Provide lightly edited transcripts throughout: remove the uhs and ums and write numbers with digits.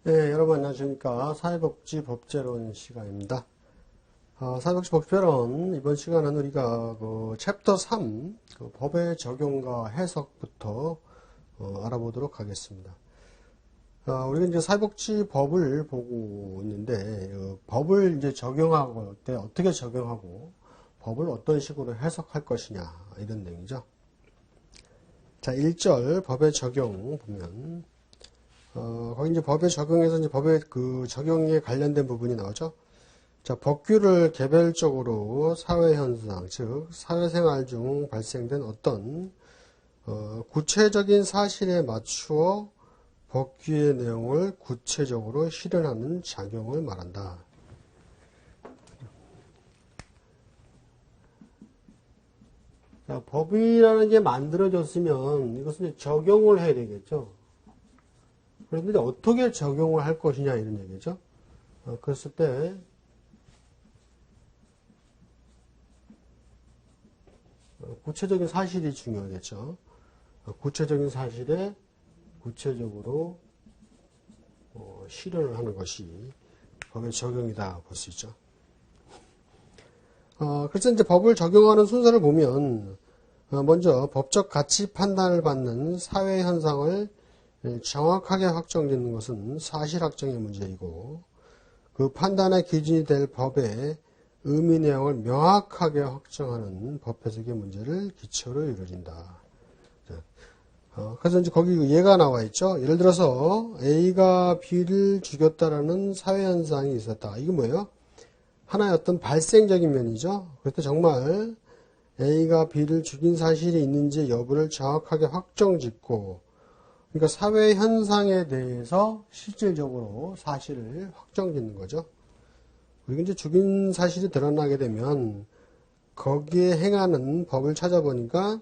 네, 여러분 안녕하십니까. 사회복지법제론 시간입니다. 사회복지법제론 이번 시간은 우리가 챕터 3 법의 적용과 해석부터 알아보도록 하겠습니다. 우리가 이제 사회복지법을 보고 있는데 법을 이제 적용하고 때 어떻게 적용하고 법을 어떤 식으로 해석할 것이냐 이런 내용이죠. 자, 1절 법의 적용 보면 거기 이제 법의 적용에서 이제 법의 그 적용에 관련된 부분이 나오죠. 자, 법규를 개별적으로 사회현상, 즉, 사회생활 중 발생된 어떤, 구체적인 사실에 맞추어 법규의 내용을 구체적으로 실현하는 작용을 말한다. 자, 법이라는 게 만들어졌으면 이것은 이제 적용을 해야 되겠죠. 그런데 어떻게 적용을 할 것이냐 이런 얘기죠. 그랬을 때 구체적인 사실이 중요하겠죠. 구체적인 사실에 구체적으로 실현을 하는 것이 법의 적용이다 볼 수 있죠. 그래서 이제 법을 적용하는 순서를 보면 먼저 법적 가치 판단을 받는 사회 현상을 정확하게 확정짓는 것은 사실 확정의 문제이고 그 판단의 기준이 될 법의 의미 내용을 명확하게 확정하는 법 해석의 문제를 기초로 이루어진다. 그래서 이제 거기 예가 나와 있죠. 예를 들어서 A가 B를 죽였다라는 사회 현상이 있었다. 이게 뭐예요? 하나의 어떤 발생적인 면이죠. 그래서 정말 A가 B를 죽인 사실이 있는지 여부를 정확하게 확정짓고 그러니까 사회 현상에 대해서 실질적으로 사실을 확정짓는 거죠. 그리고 이제 죽인 사실이 드러나게 되면 거기에 행하는 법을 찾아보니까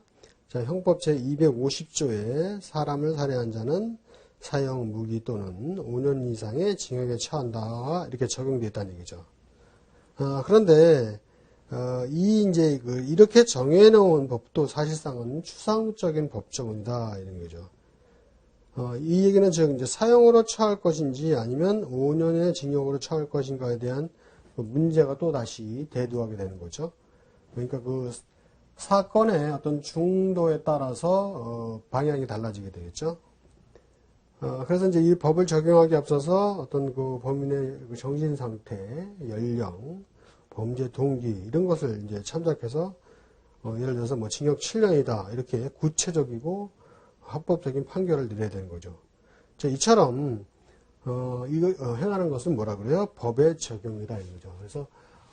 자, 형법 제250조에 사람을 살해한 자는 사형, 무기 또는 5년 이상의 징역에 처한다 이렇게 적용되어 있다는 얘기죠. 그런데 이제 이렇게 정해놓은 법도 사실상은 추상적인 법조문이다 이런 거죠. 이 얘기는 즉 이제 사형으로 처할 것인지 아니면 5년의 징역으로 처할 것인가에 대한 문제가 또 다시 대두하게 되는 거죠. 그러니까 그 사건의 어떤 중도에 따라서 방향이 달라지게 되겠죠. 그래서 이제 이 법을 적용하기 앞서서 어떤 그 범인의 그 정신 상태, 연령, 범죄 동기 이런 것을 이제 참작해서 예를 들어서 뭐 징역 7년이다 이렇게 구체적이고 합법적인 판결을 내려야 되는 거죠. 자, 이처럼 이거 행하는 것은 뭐라 그래요? 법의 적용이다 이거죠. 그래서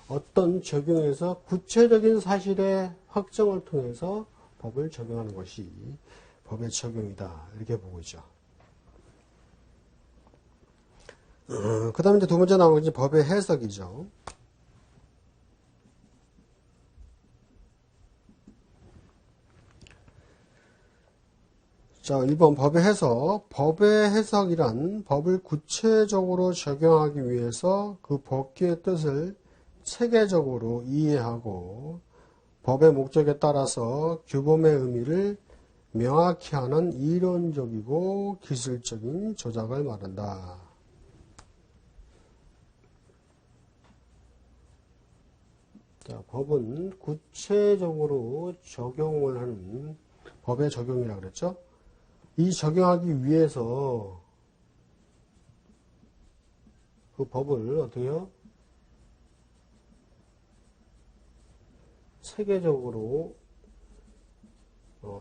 어떤 적용에서 구체적인 사실의 확정을 통해서 법을 적용하는 것이 법의 적용이다 이렇게 보고 있죠. 그 다음에 이제 두 번째 나오는 것이 법의 해석이죠. 자, 1번 법의 해석. 법의 해석이란 법을 구체적으로 적용하기 위해서 그 법규의 뜻을 체계적으로 이해하고 법의 목적에 따라서 규범의 의미를 명확히 하는 이론적이고 기술적인 조작을 말한다. 자, 법은 구체적으로 적용을 하는 법의 적용이라고 그랬죠. 이 적용하기 위해서 그 법을 어떻게 해요? 체계적으로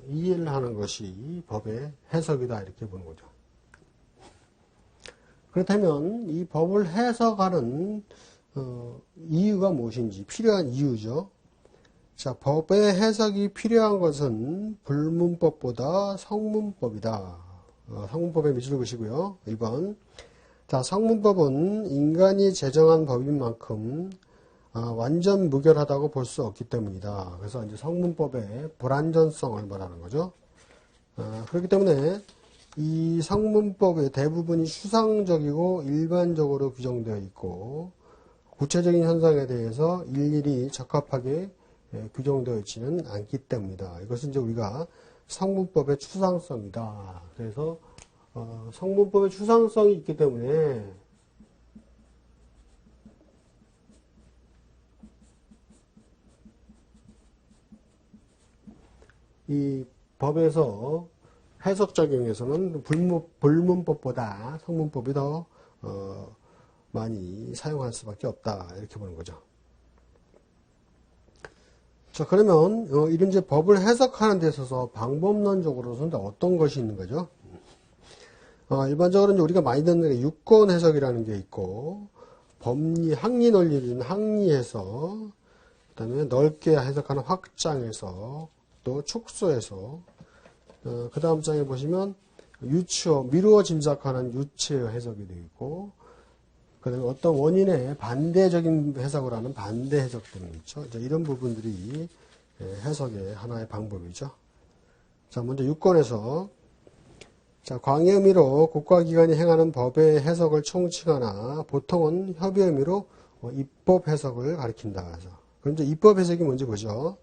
이해를 하는 것이 법의 해석이다 이렇게 보는 거죠. 그렇다면 이 법을 해석하는 이유가 무엇인지 필요한 이유죠. 자, 법의 해석이 필요한 것은 불문법보다 성문법이다. 성문법의 밑줄을 그시고요. 1번. 자, 성문법은 인간이 제정한 법인 만큼 완전 무결하다고 볼 수 없기 때문이다. 그래서 이제 성문법의 불완전성을 말하는 거죠. 그렇기 때문에 이 성문법의 대부분이 추상적이고 일반적으로 규정되어 있고 구체적인 현상에 대해서 일일이 적합하게 규정되어 있지는 않기 때문이다. 이것은 이제 우리가 성문법의 추상성이다. 그래서 성문법의 추상성이 있기 때문에 이 법에서 해석 적용에서는 불문법보다 성문법이 더 많이 사용할 수밖에 없다 이렇게 보는 거죠. 자, 그러면 이런 이제 법을 해석하는 데 있어서 방법론적으로는 어떤 것이 있는 거죠? 일반적으로 이제 우리가 많이 듣는 게 유권 해석이라는 게 있고 학리 논리는 항리 해석, 그다음에 넓게 해석하는 확장 해석, 또 축소 해석. 그 다음 장에 보시면 미루어 짐작하는 유체 해석이 되어 있고, 그 다음에 어떤 원인의 반대적인 해석을 하는 반대 해석 등이 있죠. 이런 부분들이 해석의 하나의 방법이죠. 자, 먼저 유권 해석. 자, 광의 의미로 국가기관이 행하는 법의 해석을 총칭하나 보통은 협의 의미로 입법 해석을 가리킨다. 그럼 이제 입법 해석이 뭔지 보죠.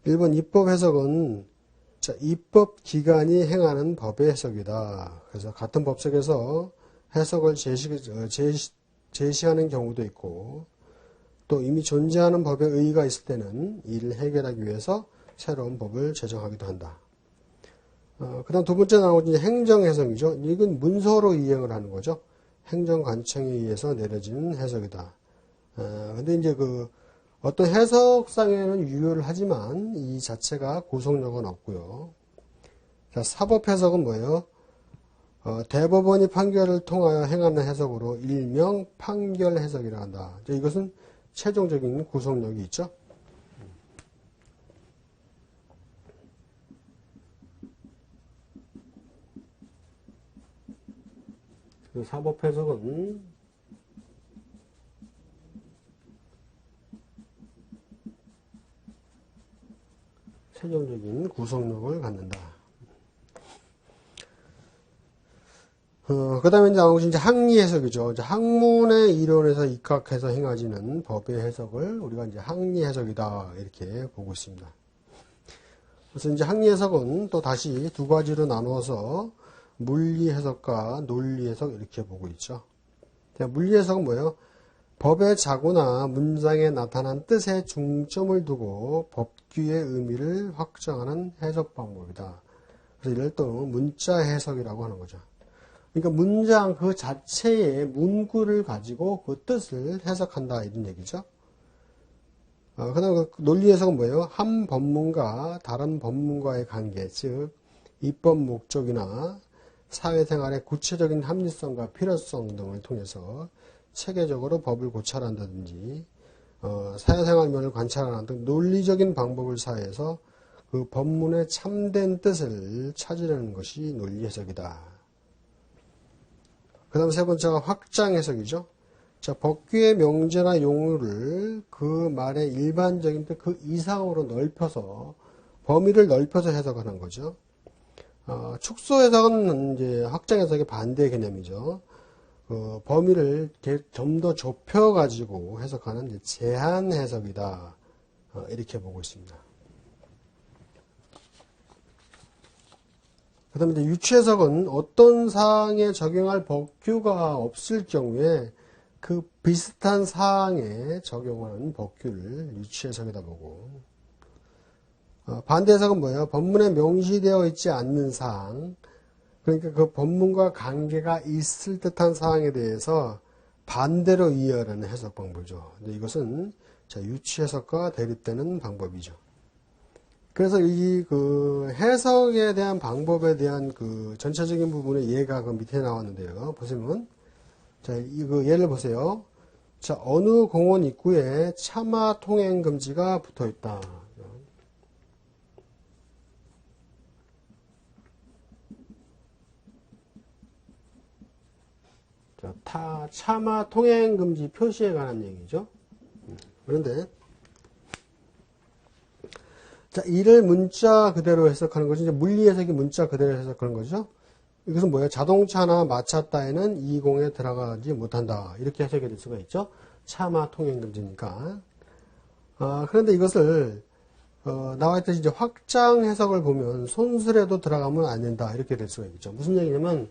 1번 입법 해석은 자, 입법기관이 행하는 법의 해석이다. 그래서 같은 법 속에서 해석을 제시하는 경우도 있고 또 이미 존재하는 법에 의의가 있을 때는 이를 해결하기 위해서 새로운 법을 제정하기도 한다. 그 다음 두 번째 나온 게 행정 해석이죠. 이건 문서로 이행을 하는 거죠. 행정관청에 의해서 내려지는 해석이다. 근데 이제 어떤 해석상에는 유효를 하지만 이 자체가 구속력은 없고요. 자, 사법 해석은 뭐예요? 대법원이 판결을 통하여 행하는 해석으로 일명 판결 해석이라 한다. 이것은 최종적인 구속력이 있죠. 사법 해석은 최종적인 구속력을 갖는다. 그 다음에 이제 항리 해석이죠. 이제 학문의 이론에서 입각해서 행해지는 법의 해석을 우리가 이제 항리 해석이다. 이렇게 보고 있습니다. 그래서 이제 항리 해석은 또 다시 두 가지로 나누어서 물리 해석과 논리 해석 이렇게 보고 있죠. 물리 해석은 뭐예요? 법의 자구나 문장에 나타난 뜻에 중점을 두고 법규의 의미를 확정하는 해석 방법이다. 그래서 이를 또 문자 해석이라고 하는 거죠. 그러니까 문장 그 자체의 문구를 가지고 그 뜻을 해석한다 이런 얘기죠. 그 다음 논리 해석은 뭐예요? 한 법문과 다른 법문과의 관계, 즉 입법 목적이나 사회생활의 구체적인 합리성과 필요성 등을 통해서 체계적으로 법을 고찰한다든지 사회생활면을 관찰하는 등 논리적인 방법을 사해서 그 법문의 참된 뜻을 찾으려는 것이 논리 해석이다. 그 다음 세 번째가 확장 해석이죠. 자, 법규의 명제나 용어를 그 말의 일반적인 뜻 그 이상으로 넓혀서 범위를 넓혀서 해석하는 거죠. 축소 해석은 이제 확장 해석의 반대 개념이죠. 범위를 좀 더 좁혀가지고 해석하는 제한 해석이다. 이렇게 보고 있습니다. 그 다음에 이제 유추 해석은 어떤 사항에 적용할 법규가 없을 경우에 그 비슷한 사항에 적용하는 법규를 유추 해석이다 보고, 반대 해석은 뭐예요? 법문에 명시되어 있지 않는 사항, 그러니까 그 법문과 관계가 있을 듯한 사항에 대해서 반대로 이해하는 해석 방법이죠. 근데 이것은 유추 해석과 대립되는 방법이죠. 그래서 이 해석에 대한 방법에 대한 전체적인 부분의 예가 밑에 나왔는데요. 보시면 자, 이거 예를 보세요. 자, 어느 공원 입구에 차마 통행 금지가 붙어 있다. 자, 차마 통행 금지 표시에 관한 얘기죠. 그런데 자, 이를 문자 그대로 해석하는 것이 이제 물리 해석이 문자 그대로 해석하는 거죠. 이것은 뭐예요? 자동차나 마차 따위는 이 공에 들어가지 못한다. 이렇게 해석이 될 수가 있죠. 차마 통행 금지니까. 그런데 이것을 나와 있듯이 이제 확장 해석을 보면 손술에도 들어가면 안 된다. 이렇게 될 수가 있죠. 무슨 얘기냐면,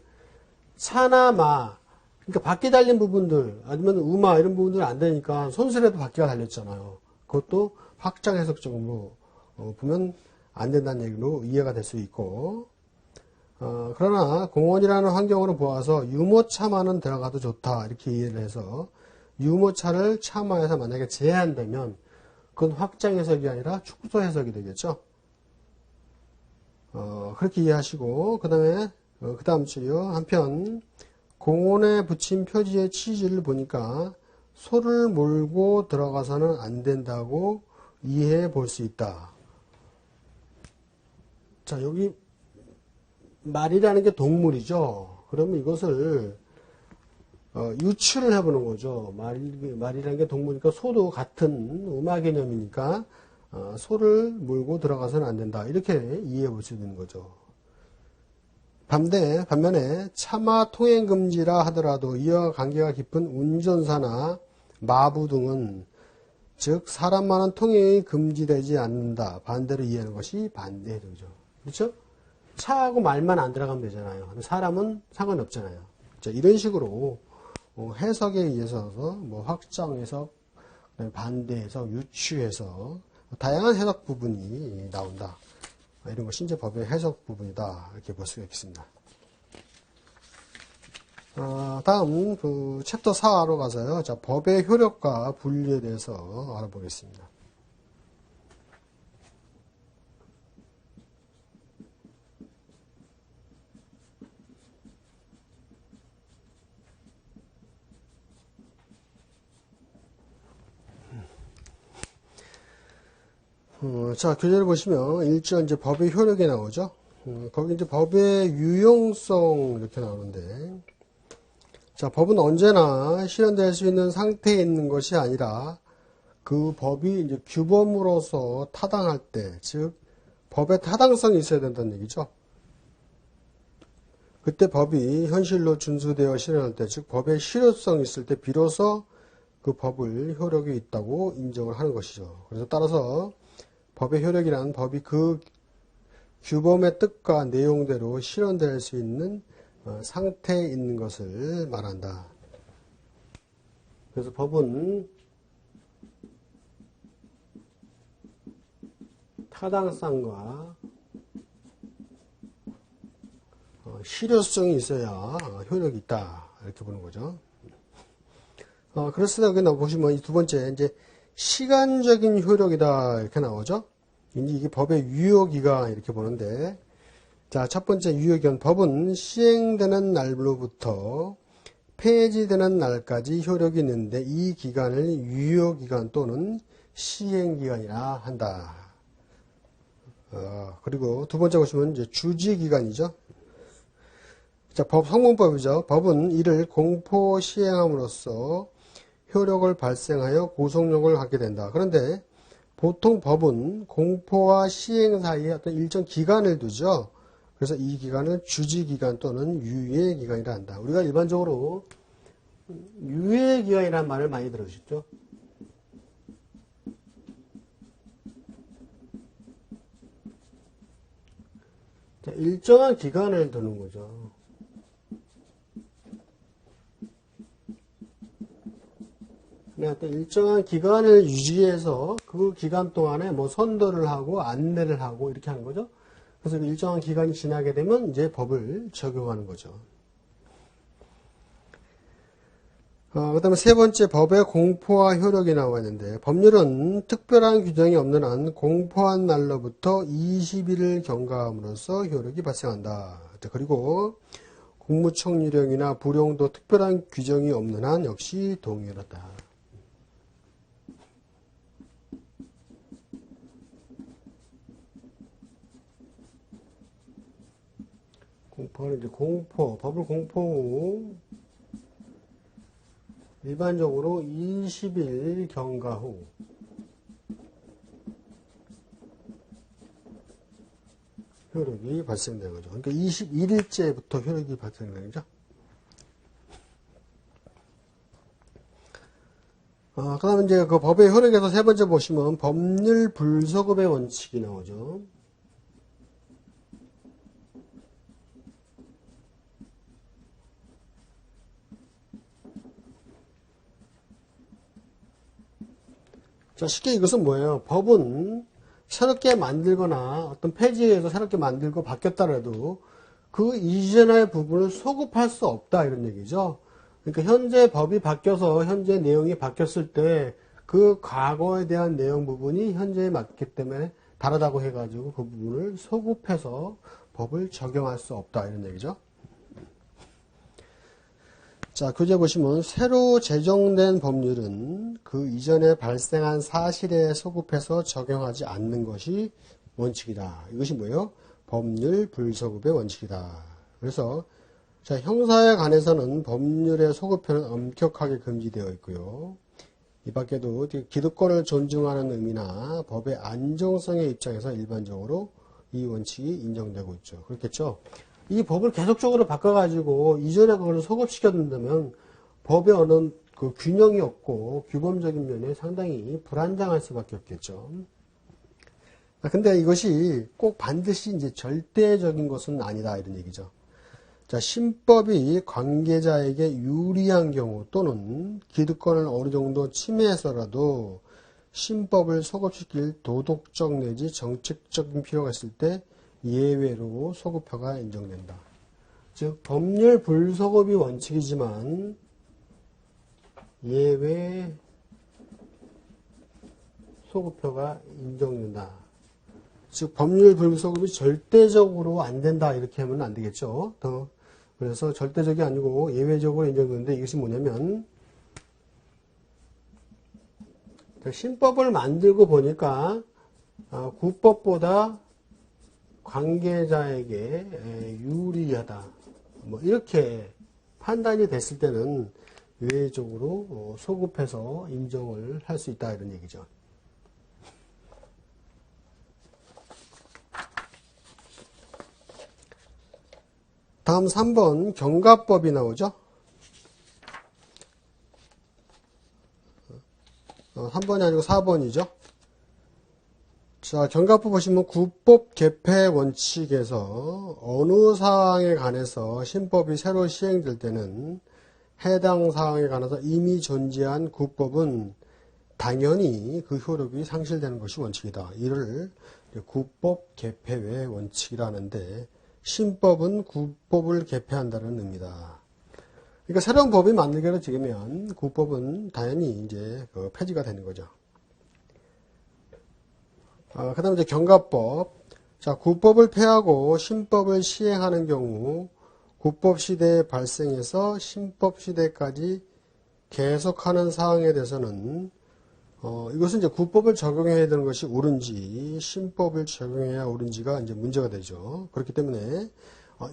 차나 마, 그러니까 바퀴 달린 부분들, 아니면 우마 이런 부분들은 안 되니까 손술에도 바퀴가 달렸잖아요. 그것도 확장 해석적으로 보면 안 된다는 얘기로 이해가 될 수 있고, 그러나 공원이라는 환경으로 보아서 유모차만은 들어가도 좋다. 이렇게 이해를 해서 유모차를 차마에서 만약에 제한되면 그건 확장 해석이 아니라 축소 해석이 되겠죠. 그렇게 이해하시고, 그 다음에, 그 다음 줄이요. 한편, 공원에 붙인 표지의 취지를 보니까 소를 몰고 들어가서는 안 된다고 이해해 볼 수 있다. 자, 여기 말이라는 게 동물이죠. 그러면 이것을 유추를 해보는 거죠. 말이라는 게 동물이니까 소도 같은 음악 개념이니까 소를 몰고 들어가서는 안 된다. 이렇게 이해해 볼 수 있는 거죠. 반면에 차마 통행 금지라 하더라도 이와 관계가 깊은 운전사나 마부 등은 즉 사람만은 통행이 금지되지 않는다. 반대로 이해하는 것이 반대해석이죠. 그렇죠? 차하고 말만 안 들어가면 되잖아요. 사람은 상관이 없잖아요. 자, 이런 식으로 해석에 의해서 뭐 확장 해석, 반대 해석, 유추 해석, 다양한 해석 부분이 나온다. 이런 것이 이제 법의 해석 부분이다. 이렇게 볼 수가 있겠습니다. 다음 그 챕터 4로 가서요. 자, 법의 효력과 분리에 대해서 알아보겠습니다. 자, 교재를 보시면 1절 이제 법의 효력이 나오죠. 거기 이제 법의 유용성 이렇게 나오는데, 자, 법은 언제나 실현될 수 있는 상태에 있는 것이 아니라 그 법이 이제 규범으로서 타당할 때, 즉 법의 타당성이 있어야 된다는 얘기죠. 그때 법이 현실로 준수되어 실현할 때, 즉 법의 실효성이 있을 때 비로소 그 법을 효력이 있다고 인정을 하는 것이죠. 그래서 따라서 법의 효력이란 법이 그 규범의 뜻과 내용대로 실현될 수 있는 상태에 있는 것을 말한다. 그래서 법은 타당성과 실효성이 있어야 효력이 있다. 이렇게 보는 거죠. 그래서 여기 보시면 이 두 번째 이제 시간적인 효력이다 이렇게 나오죠. 이게 법의 유효기간 이렇게 보는데, 자, 첫 번째 유효기간, 법은 시행되는 날로부터 폐지되는 날까지 효력이 있는데 이 기간을 유효기간 또는 시행기간이라 한다. 그리고 두 번째 보시면 이제 주지기간이죠. 자, 법 성문법이죠. 법은 이를 공포 시행함으로써 효력을 발생하여 구속력을 갖게 된다. 그런데 보통 법은 공포와 시행 사이에 어떤 일정 기간을 두죠. 그래서 이 기간을 주지기간 또는 유예기간이라 한다. 우리가 일반적으로 유예기간이라는 말을 많이 들으셨죠? 자, 일정한 기간을 두는 거죠. 어떤 일정한 기간을 유지해서 그 기간 동안에 뭐 선도를 하고 안내를 하고 이렇게 하는 거죠. 그래서 그 일정한 기간이 지나게 되면 이제 법을 적용하는 거죠. 그 다음에 세 번째 법의 공포와 효력이 나와 있는데, 법률은 특별한 규정이 없는 한 공포한 날로부터 20일을 경과함으로써 효력이 발생한다. 그리고 국무총리령이나 부령도 특별한 규정이 없는 한 역시 동일하다. 공포는 이제 법을 공포 후 일반적으로 20일 경과 후 효력이 발생되는 거죠. 그러니까 21일째부터 효력이 발생되는 거죠. 그 다음에 이제 그 법의 효력에서 세 번째 보시면 법률 불소급의 원칙이 나오죠. 자, 쉽게 이것은 뭐예요? 법은 새롭게 만들거나 어떤 폐지에서 새롭게 만들고 바뀌었다라도 그 이전의 부분을 소급할 수 없다 이런 얘기죠. 그러니까 현재 법이 바뀌어서 현재 내용이 바뀌었을 때 그 과거에 대한 내용 부분이 현재에 맞기 때문에 다르다고 해가지고 그 부분을 소급해서 법을 적용할 수 없다 이런 얘기죠. 자, 교재 보시면 새로 제정된 법률은 그 이전에 발생한 사실에 소급해서 적용하지 않는 것이 원칙이다. 이것이 뭐예요? 법률 불소급의 원칙이다. 그래서 자, 형사에 관해서는 법률의 소급표는 엄격하게 금지되어 있고요. 이 밖에도 기득권을 존중하는 의미나 법의 안정성의 입장에서 일반적으로 이 원칙이 인정되고 있죠. 그렇겠죠? 이 법을 계속적으로 바꿔가지고 이전에 그걸 소급시켰는다면 법에 어느 그 균형이 없고 규범적인 면에 상당히 불안정할 수밖에 없겠죠. 근데 이것이 꼭 반드시 이제 절대적인 것은 아니다 이런 얘기죠. 자, 신법이 관계자에게 유리한 경우 또는 기득권을 어느 정도 침해해서라도 신법을 소급시킬 도덕적 내지 정책적인 필요가 있을 때 예외로 소급표가 인정된다. 즉 법률 불소급이 원칙이지만 예외 소급표가 인정된다. 즉 법률 불소급이 절대적으로 안 된다 이렇게 하면 안 되겠죠. 그래서 절대적이 아니고 예외적으로 인정되는데 이것이 뭐냐면 신법을 만들고 보니까 구법보다 관계자에게 유리하다. 뭐 이렇게 판단이 됐을 때는 예외적으로 소급해서 인정을 할 수 있다 이런 얘기죠. 다음 3번 경가법이 나오죠. 3번이 아니고 4번이죠. 자, 경가법 보시면 구법 개폐 원칙에서 어느 사항에 관해서 신법이 새로 시행될 때는 해당 사항에 관해서 이미 존재한 구법은 당연히 그 효력이 상실되는 것이 원칙이다. 이를 구법 개폐의 원칙이라는데 신법은 구법을 개폐한다는 의미다. 그러니까 새로운 법이 만들게 되면 구법은 당연히 이제 폐지가 되는 거죠. 그 다음에 이제 경가법. 자, 구법을 폐하고 신법을 시행하는 경우 구법 시대에 발생해서 신법 시대까지 계속하는 사항에 대해서는 이것은 이제 구법을 적용해야 되는 것이 옳은지 신법을 적용해야 옳은지가 이제 문제가 되죠. 그렇기 때문에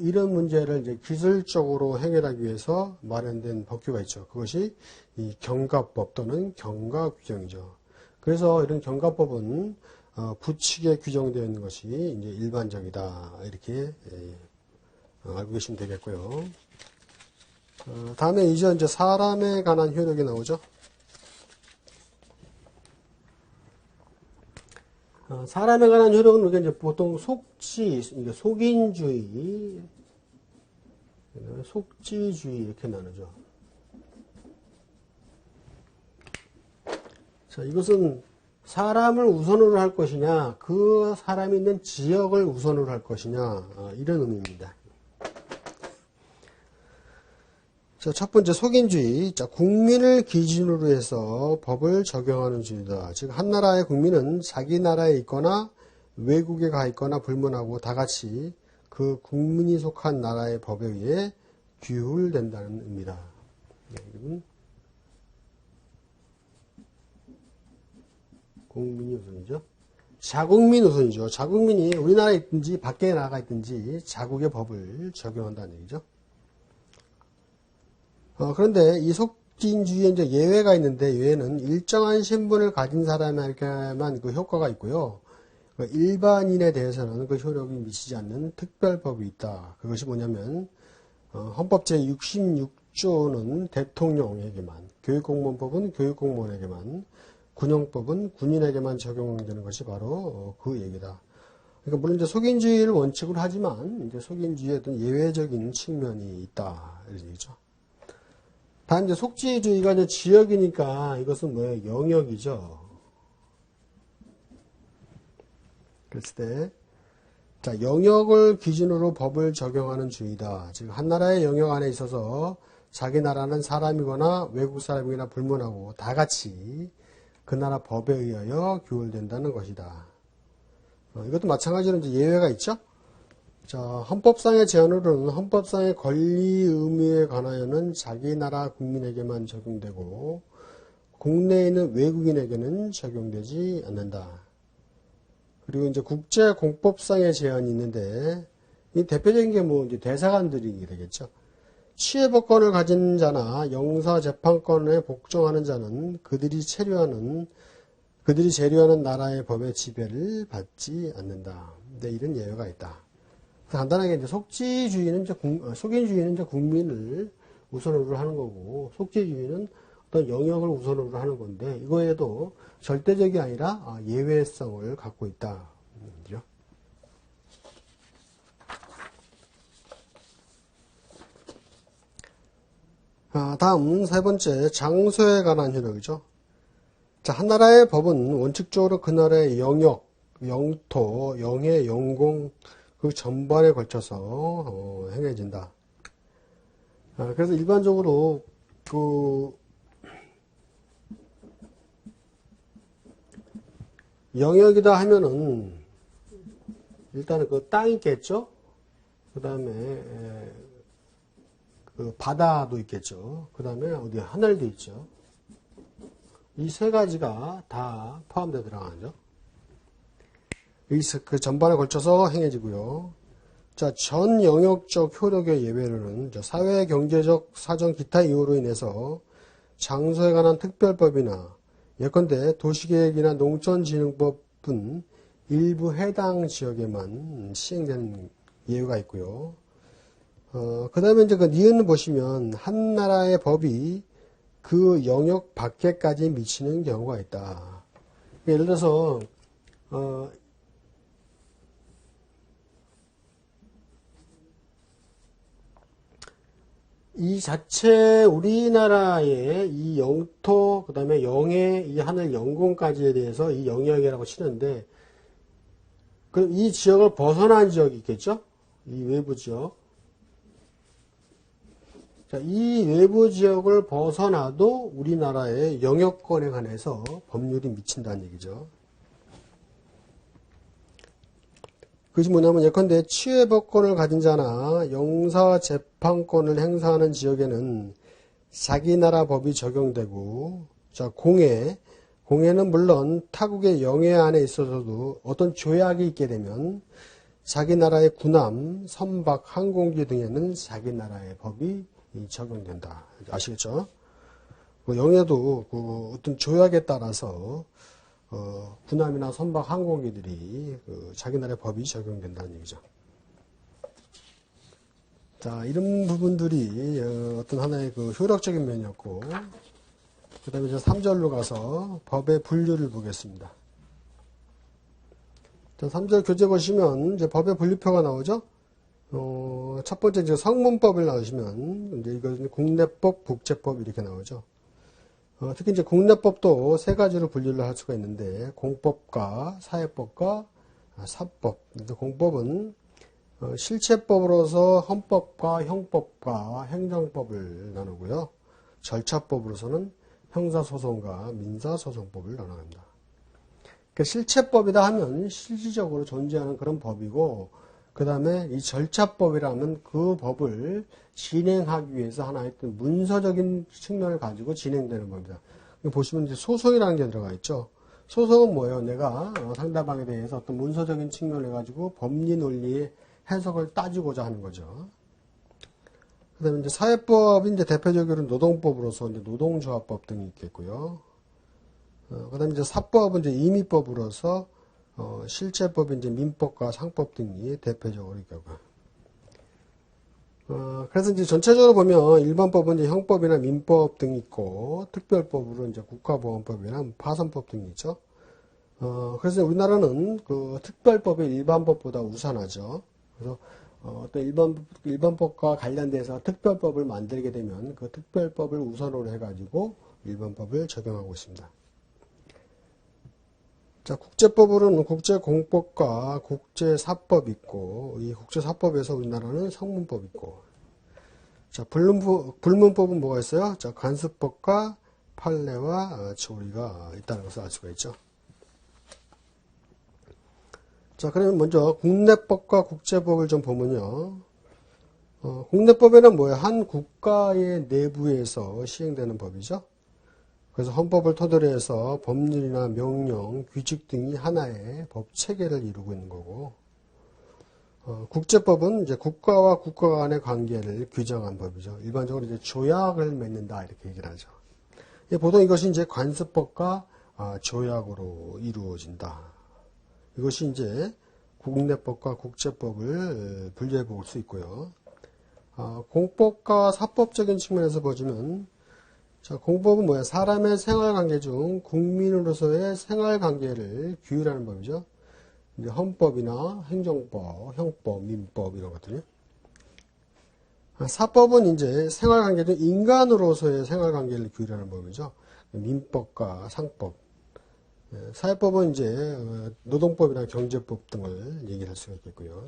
이런 문제를 이제 기술적으로 해결하기 위해서 마련된 법규가 있죠. 그것이 이 경가법 또는 경가규정이죠. 그래서 이런 경가법은 부칙에 규정되어 있는 것이 이제 일반적이다. 이렇게 알고 계시면 되겠고요. 다음에 이제 사람에 관한 효력이 나오죠. 사람에 관한 효력은 우리가 이제 보통 속지, 속인주의, 속지주의 이렇게 나누죠. 자, 이것은 사람을 우선으로 할 것이냐, 그 사람이 있는 지역을 우선으로 할 것이냐, 이런 의미입니다. 자, 첫 번째 속인주의. 자, 국민을 기준으로 해서 법을 적용하는 주의다. 즉, 한 나라의 국민은 자기 나라에 있거나 외국에 가 있거나 불문하고 다 같이 그 국민이 속한 나라의 법에 의해 규율된다는 의미다. 국민이 우선이죠. 자국민 우선이죠. 자국민이 우리나라에 있든지 밖에 나가 있든지 자국의 법을 적용한다는 얘기죠. 그런데 이 속진주의에 이제 예외가 있는데 예외는 일정한 신분을 가진 사람에게만 그 효과가 있고요. 일반인에 대해서는 그 효력이 미치지 않는 특별법이 있다. 그것이 뭐냐면 헌법 제66조는 대통령에게만 교육공무원법은 교육공무원에게만, 군형법은 군인에게만 적용되는 것이 바로 그 얘기다. 그러니까 물론 이제 속인주의를 원칙으로 하지만 이제 속인주의에 어떤 예외적인 측면이 있다 이런 얘기죠. 단 이제 속지주의가 이제 지역이니까 이것은 뭐예요? 영역이죠. 그랬을 때, 자, 영역을 기준으로 법을 적용하는 주의다. 즉, 한 나라의 영역 안에 있어서 자기 나라는 사람이거나 외국 사람이거나 불문하고 다 같이 그 나라 법에 의하여 규율된다는 것이다. 이것도 마찬가지로 이제 예외가 있죠. 자, 헌법상의 제한으로는 헌법상의 권리 의무에 관하여는 자기 나라 국민에게만 적용되고 국내에 있는 외국인에게는 적용되지 않는다. 그리고 이제 국제 공법상의 제한이 있는데 이 대표적인 게 뭐 이제 대사관들이 되겠죠. 취해법권을 가진 자나 영사 재판권에 복종하는 자는 그들이 체류하는 나라의 법의 지배를 받지 않는다. 근데 이런 예외가 있다. 간단하게 이제 속인주의는 이제 국민을 우선으로 하는 거고, 속지주의는 어떤 영역을 우선으로 하는 건데, 이거에도 절대적이 아니라 예외성을 갖고 있다. 그죠? 다음 세 번째, 장소에 관한 효력이죠. 자, 한 나라의 법은 원칙적으로 그 나라의 영역, 영토, 영해, 영공, 그 전반에 걸쳐서 행해진다. 그래서 일반적으로 그 영역이다 하면은 일단은 그 땅이 있겠죠. 그 다음에 그 바다도 있겠죠. 그 다음에 어디 하늘도 있죠. 이 세 가지가 다 포함되어 들어가죠. 그 전반에 걸쳐서 행해지고요. 자, 전 영역적 효력의 예외로는 사회, 경제적, 사정, 기타 이유로 인해서 장소에 관한 특별법이나 예컨대 도시계획이나 농촌진흥법은 일부 해당 지역에만 시행되는 예외가 있고요. 그 다음에 이제 그 니은을 보시면 한 나라의 법이 그 영역 밖에까지 미치는 경우가 있다. 예를 들어서 이 자체 우리나라의 이 영토, 그 다음에 영해, 이 하늘 영공까지에 대해서 이 영역이라고 치는데, 그럼 이 지역을 벗어난 지역이 있겠죠? 이 외부 지역. 자, 이 외부 지역을 벗어나도 우리나라의 영역권에 관해서 법률이 미친다는 얘기죠. 그것이 뭐냐면 예컨대 취해법권을 가진 자나 영사 재판권을 행사하는 지역에는 자기 나라 법이 적용되고, 자, 공해는 물론 타국의 영해 안에 있어서도 어떤 조약이 있게 되면 자기 나라의 군함, 선박, 항공기 등에는 자기 나라의 법이 적용된다. 아시겠죠? 영해도 그 어떤 조약에 따라서 군함이나 선박, 항공기들이 자기 나라의 법이 적용된다는 얘기죠. 자, 이런 부분들이 어떤 하나의 그 효력적인 면이었고, 그 다음에 이제 3절로 가서 법의 분류를 보겠습니다. 자, 3절 교재 보시면 이제 법의 분류표가 나오죠? 첫 번째 이제 성문법을 나오시면, 이제 이것은 국내법, 국제법 이렇게 나오죠. 특히 이제 국내법도 세 가지로 분류를 할 수가 있는데, 공법과 사회법과 사법. 공법은 실체법으로서 헌법과 형법과 행정법을 나누고요. 절차법으로서는 형사소송과 민사소송법을 나눠갑니다. 그러니까 실체법이다 하면 실질적으로 존재하는 그런 법이고, 그 다음에 이 절차법이라면 그 법을 진행하기 위해서 하나의 문서적인 측면을 가지고 진행되는 법입니다. 보시면 이제 소송이라는 게 들어가 있죠. 소송은 뭐예요? 내가 상대방에 대해서 어떤 문서적인 측면을 가지고 법리 논리의 해석을 따지고자 하는 거죠. 그 다음에 이제 사회법이 이제 대표적으로 노동법으로서 이제 노동조합법 등이 있겠고요. 그 다음에 이제 사법은 이제 임의법으로서 실체법이 이제 민법과 상법 등이 대표적으로 있고요. 그래서 이제 전체적으로 보면 일반법은 이제 형법이나 민법 등이 있고, 특별법으로 이제 국가보안법이나 파산법 등이 있죠. 그래서 우리나라는 그 특별법이 일반법보다 우선하죠. 그래서 또 일반법과 관련돼서 특별법을 만들게 되면 그 특별법을 우선으로 해가지고 일반법을 적용하고 있습니다. 자, 국제법으로는 국제공법과 국제사법이 있고, 이 국제사법에서 우리나라는 성문법이 있고, 자, 불문법은 뭐가 있어요? 자, 관습법과 판례와 조리가 있다는 것을 알 수가 있죠. 자, 그러면 먼저 국내법과 국제법을 좀 보면요. 국내법에는 뭐예요? 한 국가의 내부에서 시행되는 법이죠. 그래서 헌법을 토대로 해서 법률이나 명령, 규칙 등이 하나의 법 체계를 이루고 있는 거고, 국제법은 이제 국가와 국가 간의 관계를 규정한 법이죠. 일반적으로 이제 조약을 맺는다 이렇게 얘기를 하죠. 보통 이것이 이제 관습법과 조약으로 이루어진다. 이것이 이제 국내법과 국제법을 분류해 볼 수 있고요. 공법과 사법적인 측면에서 보시면, 자, 공법은 뭐야? 사람의 생활관계 중 국민으로서의 생활관계를 규율하는 법이죠. 이제 헌법이나 행정법, 형법, 민법 이런 것들이. 사법은 이제 생활관계 중 인간으로서의 생활관계를 규율하는 법이죠. 민법과 상법. 사회법은 이제 노동법이나 경제법 등을 얘기를 할 수가 있겠고요.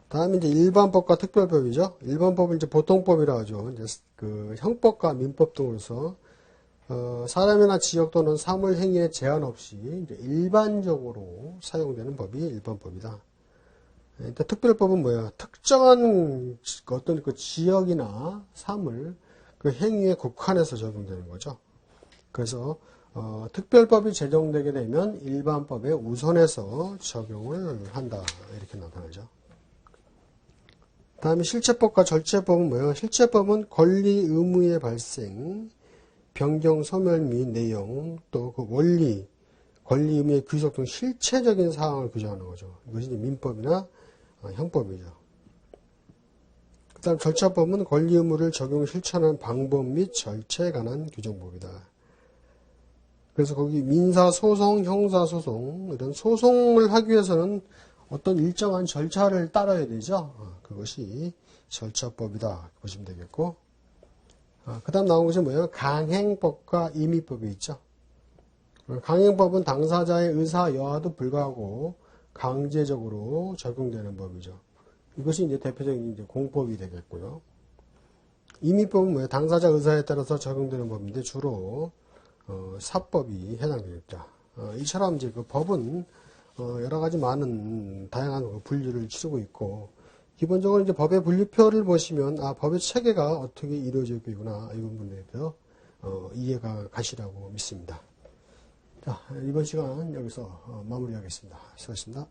다음에 이제 일반법과 특별법이죠. 일반법은 이제 보통법이라 하죠. 이제 그 형법과 민법 등으로서 사람이나 지역 또는 사물 행위에 제한 없이 이제 일반적으로 사용되는 법이 일반법이다. 특별법은 뭐야? 특정한 어떤 그 지역이나 사물 그 행위에 국한해서 적용되는 거죠. 그래서 특별법이 제정되게 되면 일반법에 우선해서 적용을 한다 이렇게 나타나죠. 다음에 실체법과 절체법은 뭐예요? 실체법은 권리 의무의 발생, 변경, 소멸 및 내용, 또 그 원리, 권리 의무의 귀속 등 실체적인 사항을 규정하는 거죠. 이것이 이제 민법이나 형법이죠. 그 다음 절차법은 권리 의무를 적용 실천하는 방법 및 절차에 관한 규정법이다. 그래서 거기 민사소송, 형사소송, 이런 소송을 하기 위해서는 어떤 일정한 절차를 따라야 되죠. 그것이 절차법이다 보시면 되겠고, 그 다음 나온 것이 뭐예요? 강행법과 임의법이 있죠. 강행법은 당사자의 의사 여하도 불구하고 강제적으로 적용되는 법이죠. 이것이 이제 대표적인 이제 공법이 되겠고요. 임의법은 뭐예요? 당사자 의사에 따라서 적용되는 법인데 주로 사법이 해당되겠다. 이처럼 이제 그 법은 여러 가지 많은 다양한 분류를 치르고 있고, 기본적으로 이제 법의 분류표를 보시면 법의 체계가 어떻게 이루어져 있구나 이 부분에 대해서 이해가 가시라고 믿습니다. 자, 이번 시간 여기서 마무리하겠습니다. 수고하셨습니다.